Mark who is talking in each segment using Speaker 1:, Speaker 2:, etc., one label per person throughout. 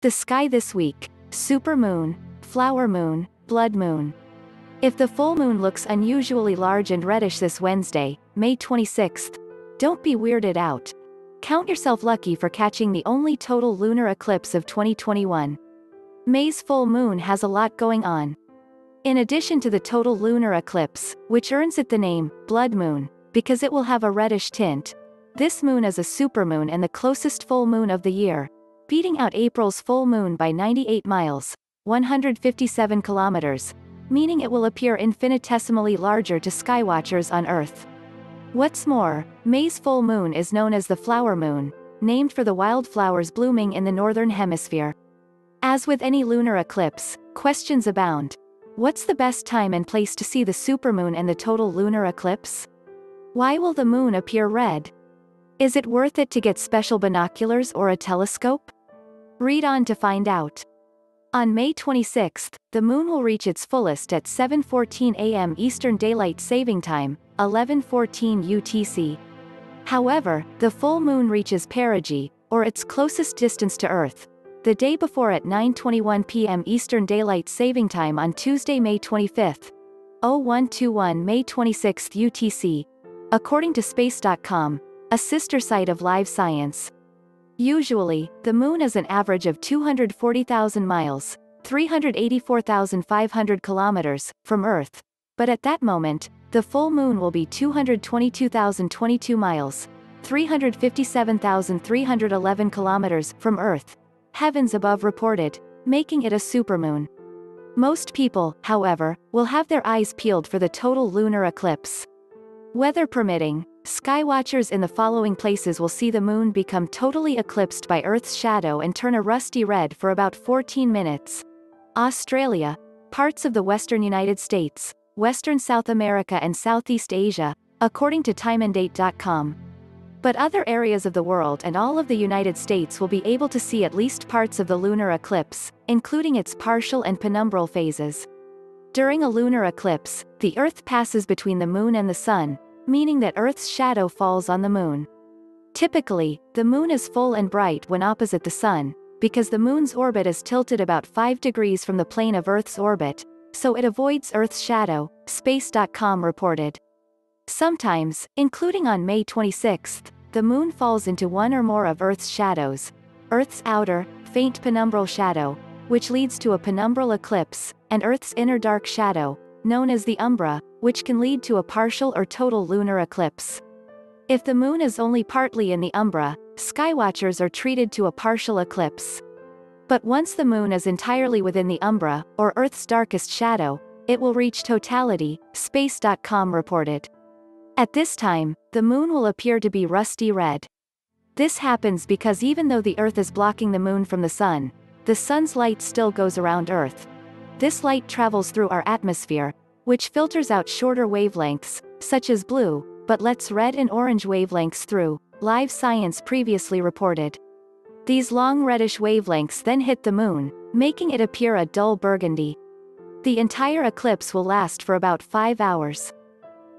Speaker 1: The sky this week: supermoon, flower moon, blood moon. If the full moon looks unusually large and reddish this Wednesday, May 26th, don't be weirded out. Count yourself lucky for catching the only total lunar eclipse of 2021. May's full moon has a lot going on. In addition to the total lunar eclipse, which earns it the name, blood moon, because it will have a reddish tint, this moon is a supermoon and the closest full moon of the year, beating out April's full moon by 98 miles, 157 kilometers, meaning it will appear infinitesimally larger to skywatchers on Earth. What's more, May's full moon is known as the flower moon, named for the wildflowers blooming in the northern hemisphere. As with any lunar eclipse, questions abound. What's the best time and place to see the supermoon and the total lunar eclipse? Why will the moon appear red? Is it worth it to get special binoculars or a telescope? Read on to find out. On May 26th, the moon will reach its fullest at 7:14 a.m. Eastern Daylight Saving Time, 11:14 UTC. However, the full moon reaches perigee, or its closest distance to Earth, the day before at 9:21 p.m. Eastern Daylight Saving Time on Tuesday, May 25th, 0121 May 26th UTC, according to Space.com, a sister site of Live Science. Usually, the moon is an average of 240,000 miles, 384,500 kilometers, from Earth, but at that moment, the full moon will be 222,022 miles, 357,311 kilometers, from Earth, heavens above reported, making it a supermoon. Most people, however, will have their eyes peeled for the total lunar eclipse. Weather permitting, skywatchers in the following places will see the moon become totally eclipsed by Earth's shadow and turn a rusty red for about 14 minutes. Australia, parts of the western United States, western South America and Southeast Asia, according to timeanddate.com. But other areas of the world and all of the United States will be able to see at least parts of the lunar eclipse, including its partial and penumbral phases. During a lunar eclipse, the Earth passes between the moon and the sun, meaning that Earth's shadow falls on the moon. Typically, the moon is full and bright when opposite the sun, because the moon's orbit is tilted about 5 degrees from the plane of Earth's orbit, so it avoids Earth's shadow, Space.com reported. Sometimes, including on May 26th, the moon falls into one or more of Earth's shadows, Earth's outer, faint penumbral shadow, which leads to a penumbral eclipse, and Earth's inner dark shadow, known as the umbra, which can lead to a partial or total lunar eclipse. If the moon is only partly in the umbra, skywatchers are treated to a partial eclipse. But once the moon is entirely within the umbra, or Earth's darkest shadow, it will reach totality, Space.com reported. At this time, the moon will appear to be rusty red. This happens because even though the Earth is blocking the moon from the sun, the sun's light still goes around Earth. This light travels through our atmosphere, which filters out shorter wavelengths, such as blue, but lets red and orange wavelengths through, Live Science previously reported. These long reddish wavelengths then hit the moon, making it appear a dull burgundy. The entire eclipse will last for about 5 hours.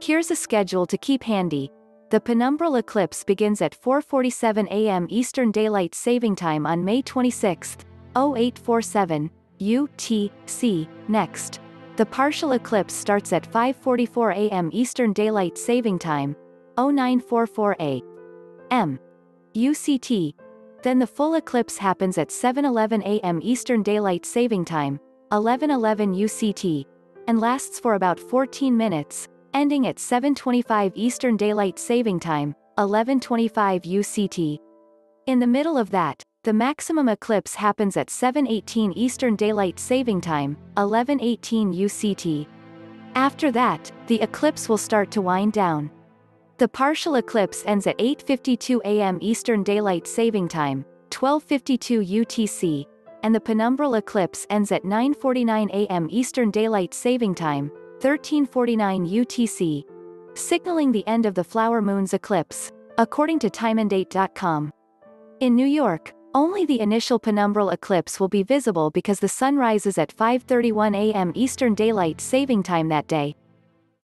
Speaker 1: Here's a schedule to keep handy. The penumbral eclipse begins at 4:47 a.m. Eastern Daylight Saving Time on May 26th, 0847 UTC. Next, the partial eclipse starts at 5:44 a.m. Eastern Daylight Saving Time, 0944 a.m. UCT. Then the full eclipse happens at 7:11 a.m. Eastern Daylight Saving Time, 11:11 UCT, and lasts for about 14 minutes, ending at 7:25 Eastern Daylight Saving Time, 11:25 UCT. In the middle of that, the maximum eclipse happens at 7:18 Eastern Daylight Saving Time, 11:18 UCT. After that, the eclipse will start to wind down. The partial eclipse ends at 8:52 a.m. Eastern Daylight Saving Time, 12:52 UTC, and the penumbral eclipse ends at 9:49 a.m. Eastern Daylight Saving Time, 13:49 UTC, signaling the end of the flower moon's eclipse, according to timeanddate.com. In New York, only the initial penumbral eclipse will be visible because the sun rises at 5:31 a.m. Eastern Daylight Saving Time that day,